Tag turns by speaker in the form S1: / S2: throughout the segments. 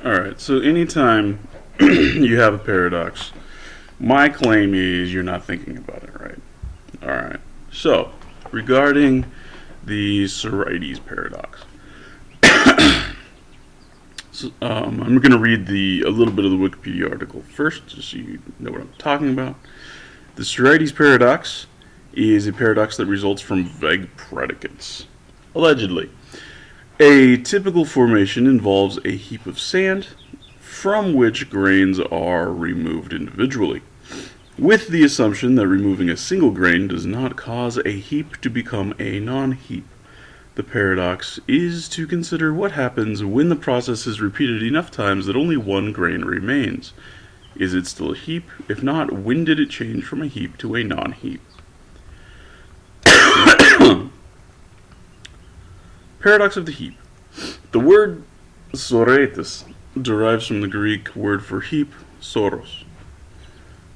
S1: Alright, so anytime you have a paradox, my claim is you're not thinking about it right. Alright, so regarding the Sorites paradox. I'm going to read a little bit of the Wikipedia article first, just so you know what I'm talking about. The Sorites paradox is a paradox that results from vague predicates. Allegedly. A typical formation involves a heap of sand from which grains are removed individually, with the assumption that removing a single grain does not cause a heap to become a non-heap. The paradox is to consider what happens when the process is repeated enough times that only one grain remains. Is it still a heap? If not, when did it change from a heap to a non-heap? Paradox of the heap. The word Sorites derives from the Greek word for heap, soros.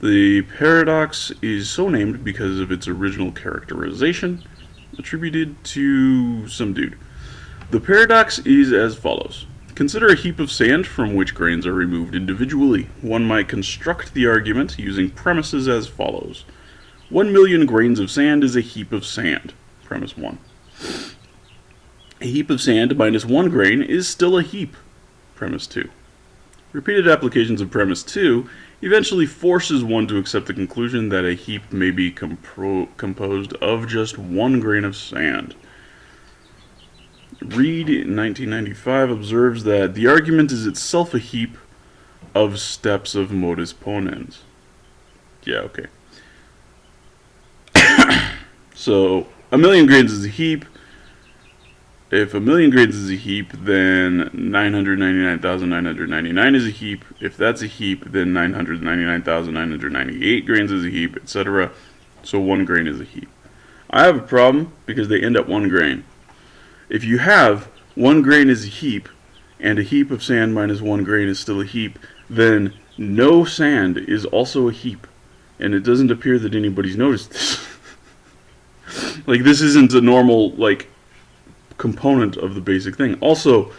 S1: The paradox is so named because of its original characterization, attributed to some dude. The paradox is as follows. Consider a heap of sand from which grains are removed individually. One might construct the argument using premises as follows. 1,000,000 grains of sand is a heap of sand. Premise 1. A heap of sand minus 1 grain is still a heap. Premise 2. Repeated applications of premise 2 eventually forces one to accept the conclusion that a heap may be composed of just 1 grain of sand. Reed, in 1995, observes that the argument is itself a heap of steps of modus ponens. Yeah, okay. So, 1,000,000 grains is a heap. If 1,000,000 grains is a heap, then 999,999 is a heap. If that's a heap, then 999,998 grains is a heap, etc. So 1 grain is a heap. I have a problem because they end at 1 grain. If you have 1 grain is a heap, and a heap of sand minus 1 grain is still a heap, then no sand is also a heap. And it doesn't appear that anybody's noticed this. Like, this isn't a normal, component of the basic thing. Also,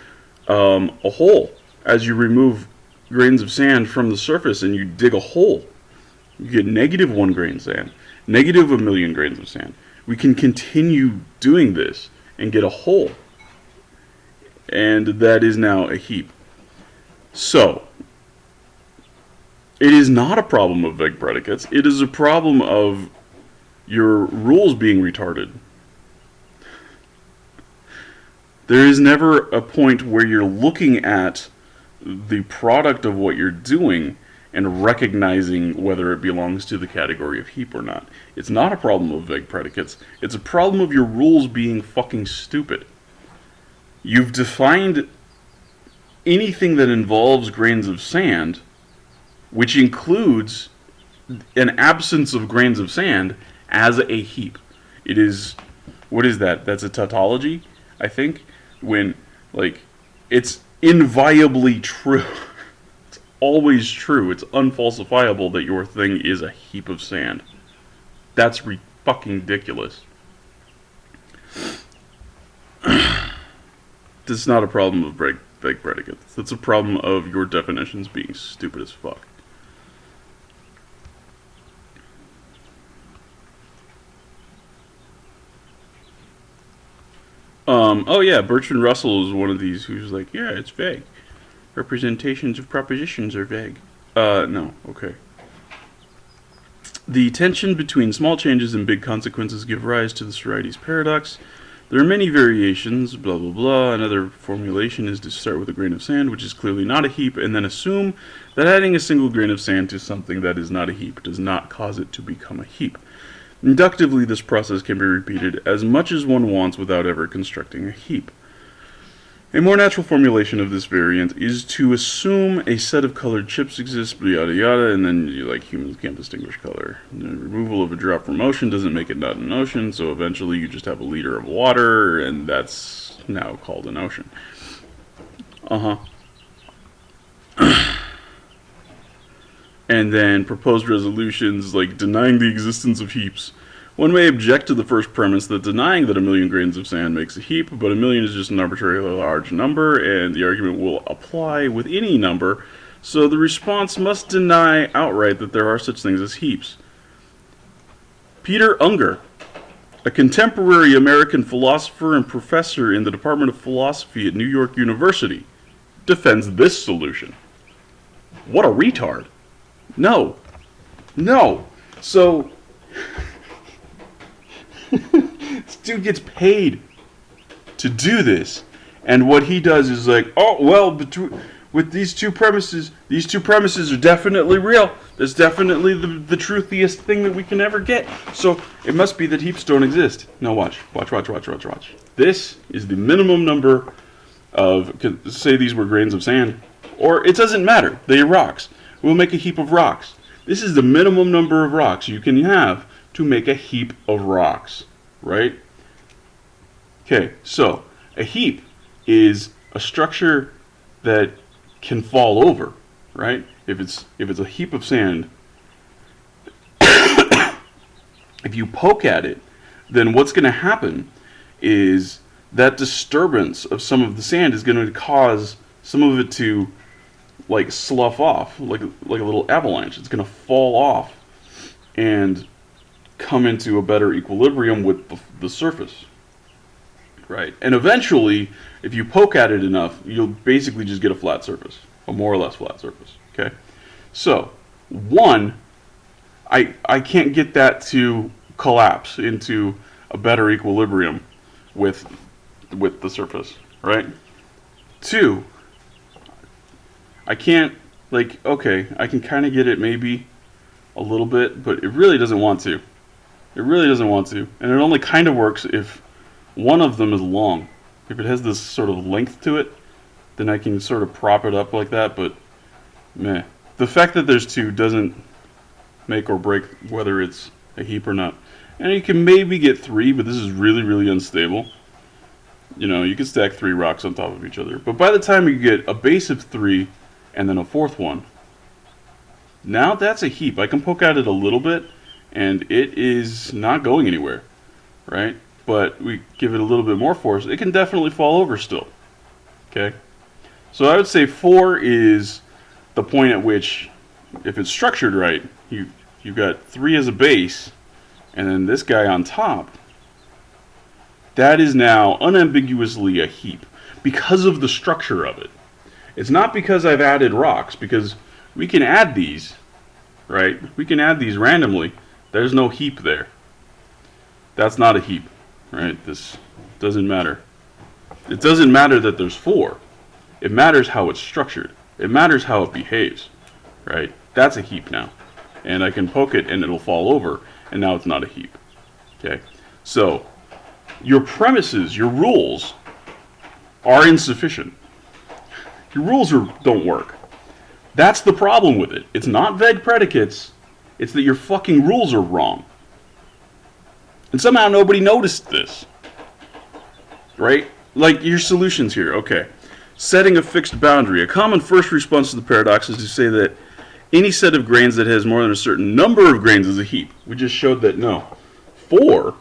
S1: a hole. As you remove grains of sand from the surface and you dig a hole, you get negative 1 grain sand, negative 1,000,000 grains of sand. We can continue doing this and get a hole. And that is now a heap. So, it is not a problem of vague predicates. It is a problem of your rules being retarded. There is never a point where you're looking at the product of what you're doing and recognizing whether it belongs to the category of heap or not. It's not a problem of vague predicates. It's a problem of your rules being fucking stupid. You've defined anything that involves grains of sand, which includes an absence of grains of sand, as a heap. It is, what is that? That's a tautology, I think. When, it's inviolably true. It's always true. It's unfalsifiable that your thing is a heap of sand. That's fucking ridiculous. This is not a problem of vague predicates. That's a problem of your definitions being stupid as fuck. Oh yeah, Bertrand Russell is one of these who's like, yeah, it's vague. Representations of propositions are vague. No, okay. The tension between small changes and big consequences give rise to the Sorites paradox. There are many variations, blah blah blah. Another formulation is to start with a grain of sand, which is clearly not a heap, and then assume that adding a single grain of sand to something that is not a heap does not cause it to become a heap. Inductively, this process can be repeated as much as one wants without ever constructing a heap. A more natural formulation of this variant is to assume a set of colored chips exists, yada yada, and then humans can't distinguish color. The removal of a drop from ocean doesn't make it not an ocean, so eventually you just have a liter of water, and that's now called an ocean. And then proposed resolutions like denying the existence of heaps One may object to the first premise that denying that a million grains of sand makes a heap, but a million is just an arbitrarily large number, and the argument will apply with any number, so the response must deny outright that there are such things as heaps. Peter Unger, a contemporary American philosopher and professor in the Department of Philosophy at New York University, defends this solution. What a retard. No. So, this dude gets paid to do this. And what he does is like, oh, well, with these two premises are definitely real. That's definitely the truthiest thing that we can ever get. So it must be that heaps don't exist. No, watch. This is the minimum number of, say these were grains of sand, or it doesn't matter, they are rocks. We'll make a heap of rocks. This is the minimum number of rocks you can have to make a heap of rocks, right? Okay, so a heap is a structure that can fall over, right? If it's a heap of sand, if you poke at it, then what's going to happen is that disturbance of some of the sand is going to cause some of it to like slough off, like a little avalanche. It's going to fall off and come into a better equilibrium with the surface, right? And eventually, if you poke at it enough, you'll basically just get a flat surface, a more or less flat surface, okay? So, I can't get that to collapse into a better equilibrium with the surface, right? 2, I can't, like, okay, I can kind of get it maybe a little bit, but it really doesn't want to. It really doesn't want to. And it only kind of works if one of them is long. If it has this sort of length to it, then I can sort of prop it up like that, but meh. The fact that there's 2 doesn't make or break whether it's a heap or not. And you can maybe get 3, but this is really, really unstable. You know, you can stack 3 rocks on top of each other. But by the time you get a base of 3 and then a 4th one, now that's a heap. I can poke at it a little bit, and it is not going anywhere, right? But we give it a little bit more force, it can definitely fall over still, okay? So I would say 4 is the point at which, if it's structured right, you've got 3 as a base, and then this guy on top, that is now unambiguously a heap because of the structure of it. It's not because I've added rocks, because we can add these, right? We can add these randomly. There's no heap there. That's not a heap, right? This doesn't matter. It doesn't matter that there's 4. It matters how it's structured. It matters how it behaves, right? That's a heap now. And I can poke it and it'll fall over, and now it's not a heap, okay? So, your premises, your rules, are insufficient. Your rules don't work. That's the problem with it. It's not vague predicates. It's that your fucking rules are wrong. And somehow nobody noticed this. Right? Like, your solutions here. Okay. Setting a fixed boundary. A common first response to the paradox is to say that any set of grains that has more than a certain number of grains is a heap. We just showed that no. 4?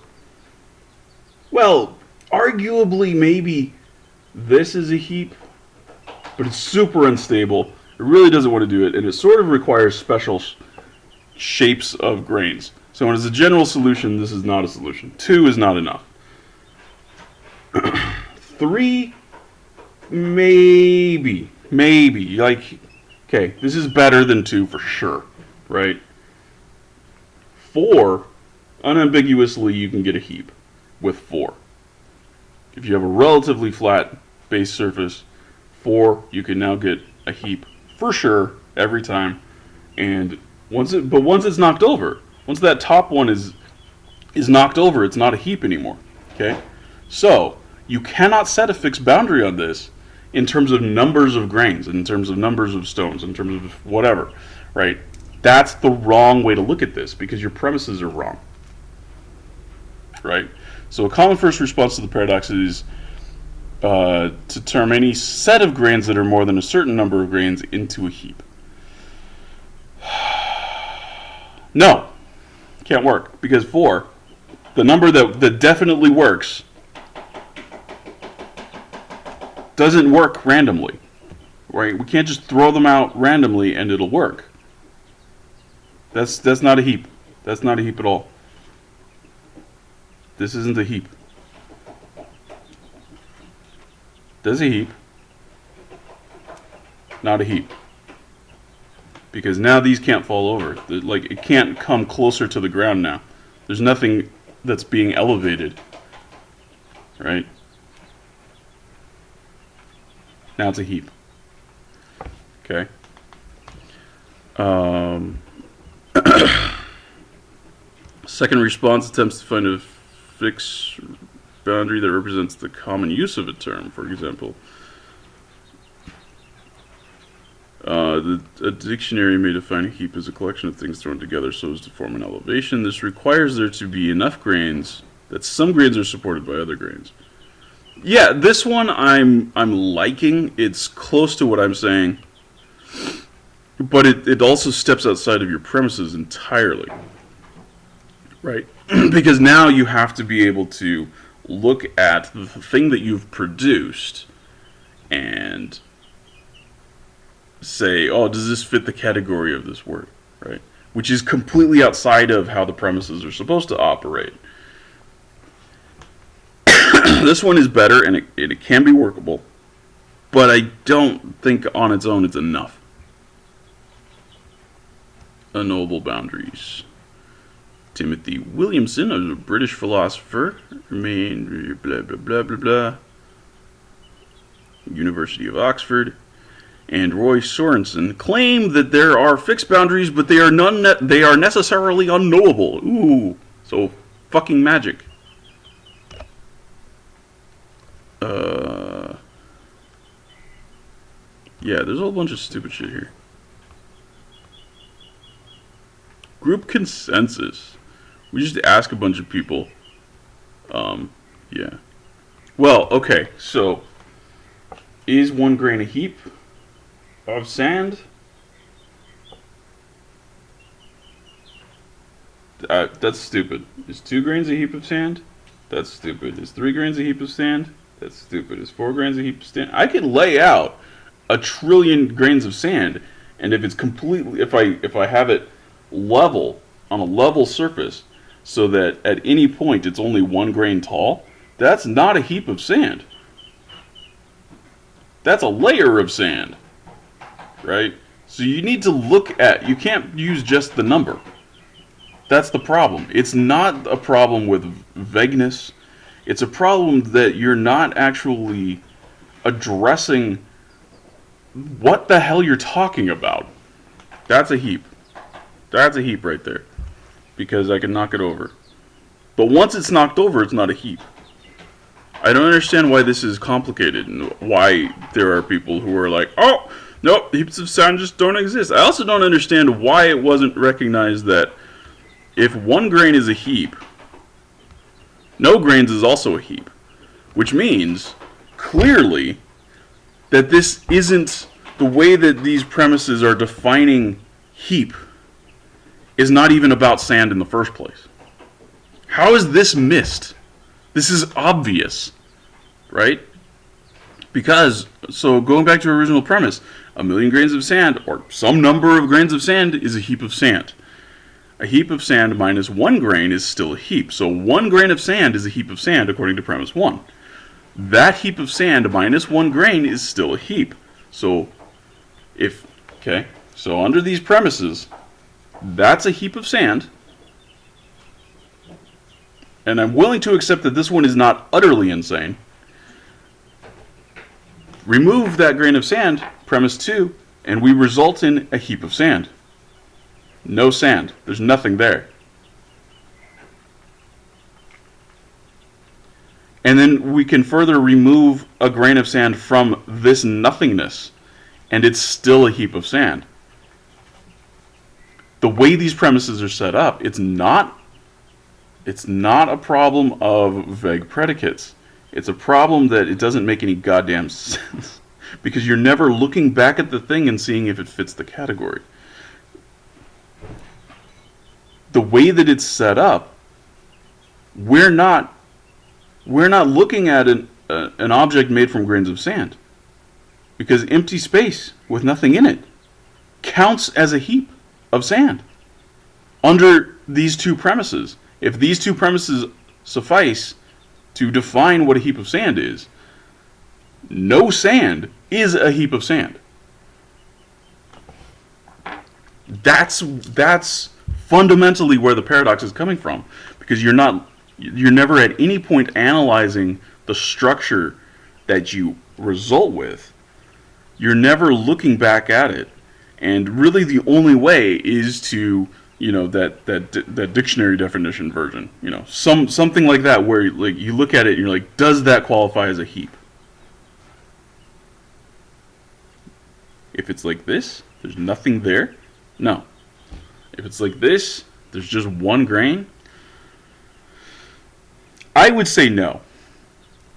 S1: Well, arguably maybe this is a heap, but it's super unstable. It really doesn't want to do it, and it sort of requires special shapes of grains. So as a general solution, this is not a solution. 2 is not enough. 3, maybe. Like, okay, this is better than 2 for sure, right? 4, unambiguously, you can get a heap with 4. If you have a relatively flat base surface, 4, you can now get a heap for sure every time. And once it's knocked over, once that top one is knocked over, it's not a heap anymore. Okay? So, you cannot set a fixed boundary on this in terms of numbers of grains, in terms of numbers of stones, in terms of whatever, right? That's the wrong way to look at this because your premises are wrong. Right? So a common first response to the paradox is to term any set of grains that are more than a certain number of grains into a heap. No, can't work because 4 The number that definitely works doesn't work randomly. Right? We can't just throw them out randomly and it'll work. That's not a heap. That's not a heap at all. This isn't a heap. That's a heap. Not a heap. Because now these can't fall over. Like, it can't come closer to the ground now. There's nothing that's being elevated. Right? Now it's a heap. Okay. Second response attempts to find a fixed boundary that represents the common use of a term. For example, a dictionary may define a heap as a collection of things thrown together so as to form an elevation. This requires there to be enough grains that some grains are supported by other grains. Yeah, this one I'm liking. It's close to what I'm saying, but it also steps outside of your premises entirely. Right? Because now you have to be able to look at the thing that you've produced and say, oh, does this fit the category of this word? Right? Which is completely outside of how the premises are supposed to operate. This one is better and it can be workable, but I don't think on its own it's enough. Unknowable boundaries. Timothy Williamson, a British philosopher, remained blah blah blah blah blah. University of Oxford, and Roy Sorensen claim that there are fixed boundaries, but they are they are necessarily unknowable. Ooh, so fucking magic. Yeah, there's a whole bunch of stupid shit here. Group consensus. We just ask a bunch of people. Yeah. Well, okay, so is 1 grain a heap of sand? That's stupid. Is 2 grains a heap of sand? That's stupid. Is 3 grains a heap of sand? That's stupid. Is 4 grains a heap of sand? I can lay out 1 trillion grains of sand, and if it's completely, if I have it level on a level surface, so that at any point it's only 1 grain tall, that's not a heap of sand. That's a layer of sand, right? So you need to look at, you can't use just the number. That's the problem. It's not a problem with vagueness. It's a problem that you're not actually addressing what the hell you're talking about. That's a heap. That's a heap right there. Because I can knock it over. But once it's knocked over, it's not a heap. I don't understand why this is complicated and why there are people who are like, oh, nope, heaps of sand just don't exist. I also don't understand why it wasn't recognized that if 1 grain is a heap, no grains is also a heap. Which means, clearly, that this isn't the way that these premises are defining heap is not even about sand in the first place. How is this missed? This is obvious, right? Because, so going back to our original premise, 1,000,000 grains of sand, or some number of grains of sand, is a heap of sand. A heap of sand minus 1 grain is still a heap. So 1 grain of sand is a heap of sand according to premise 1. That heap of sand minus 1 grain is still a heap. So so under these premises, that's a heap of sand. And I'm willing to accept that this one is not utterly insane. Remove that grain of sand, premise 2, and we result in a heap of sand. No sand. There's nothing there. And then we can further remove a grain of sand from this nothingness, and it's still a heap of sand. The way these premises are set up, it's not a problem of vague predicates. It's a problem that it doesn't make any goddamn sense. Because you're never looking back at the thing and seeing if it fits the category. The way that it's set up We're not looking at an object made from grains of sand, because empty space with nothing in it counts as a heap of sand under these two premises. If these two premises suffice to define what a heap of sand is, no sand is a heap of sand. That's fundamentally where the paradox is coming from, because you're never at any point analyzing the structure that you result with. You're never looking back at it, and really the only way is to, that dictionary definition version, something like that, where like you look at it and you're like, does that qualify as a heap? If it's like this, there's nothing there. No. If it's like this, there's just one grain. I would say no.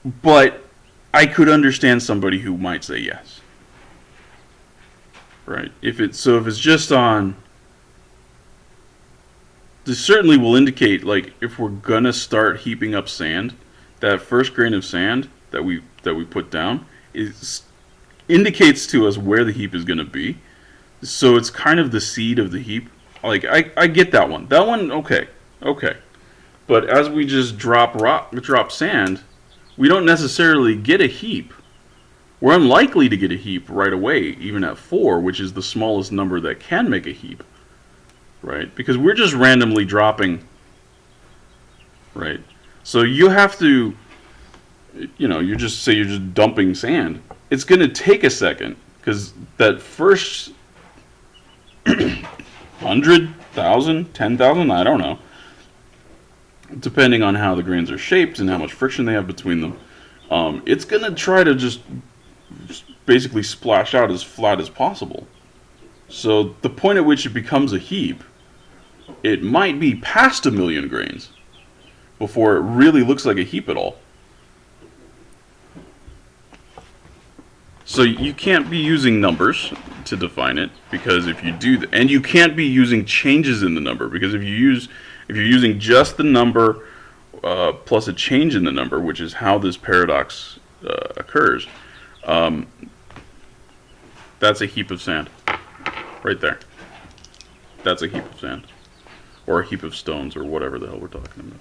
S1: But I could understand somebody who might say yes. Right? If it's just on, this certainly will indicate, like, if we're gonna start heaping up sand, that first grain of sand that we put down indicates to us where the heap is gonna be. So it's kind of the seed of the heap. Like, I get that one. That one, okay. But as we just drop sand, we don't necessarily get a heap. We're unlikely to get a heap right away, even at 4, which is the smallest number that can make a heap. Right? Because we're just randomly dropping. Right? So you have to, you're just dumping sand. It's going to take a second, because that first 100,000, 10,000, I don't know, depending on how the grains are shaped and how much friction they have between them, it's going to try to just basically splash out as flat as possible. So the point at which it becomes a heap, it might be past 1 million grains before it really looks like a heap at all. So you can't be using numbers to define it, because if you do and you can't be using changes in the number, because if you're using just the number plus a change in the number, which is how this paradox occurs, that's a heap of sand right there. That's a heap of sand, or a heap of stones, or whatever the hell we're talking about.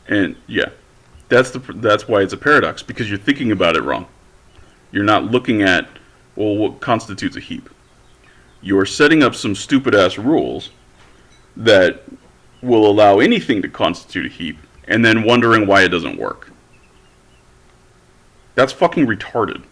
S1: And yeah, that's why it's a paradox, because you're thinking about it wrong. You're not looking at, well, what constitutes a heap. You're setting up some stupid-ass rules that will allow anything to constitute a heap, and then wondering why it doesn't work. That's fucking retarded.